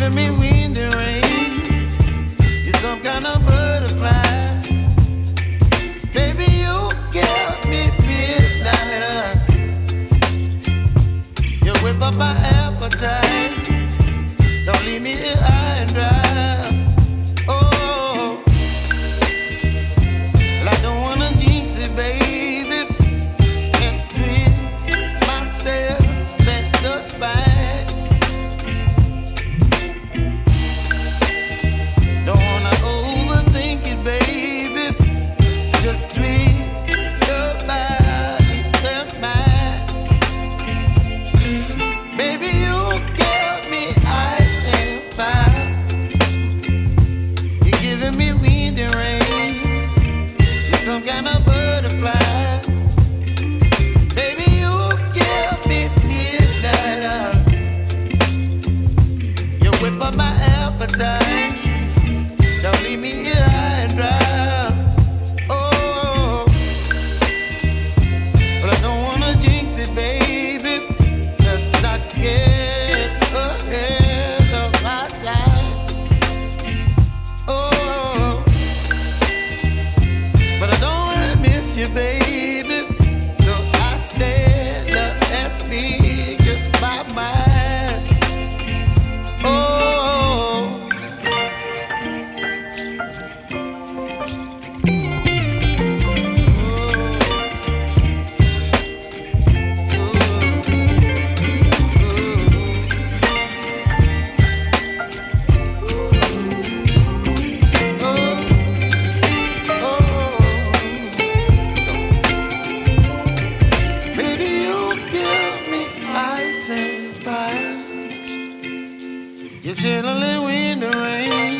giving me wind and rain. You're some kind of butterfly. Baby, you give me midnight. You whip up my appetite. Don't leave me here high and dry. Oh, well, I don't wanna jinx it, baby, and twist myself at the spine. Don't wanna overthink it, baby. It's just twist your body and mine. Baby, you give me ice and fire. You're giving me wind and rain. You're some kind of butterfly. Baby, you give me midnight. You whip up my appetite. Don't leave me here high and dry. Oh, but I don't wanna jinx it, baby. Let's not get ahead of my time. Oh, but I don't wanna miss you, baby. So I stand up and speak my mind. Oh. Baby, you give me ice and fire. You're chilling wind and rain.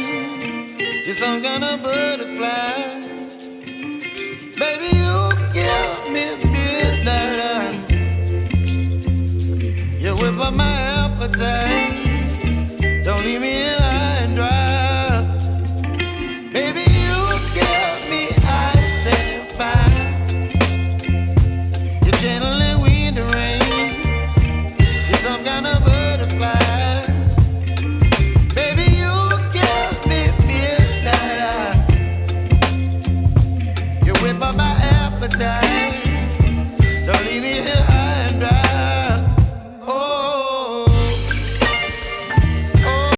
You're some kind of butterfly. Baby, you give me midnight. You whip up my appetite. Don't leave me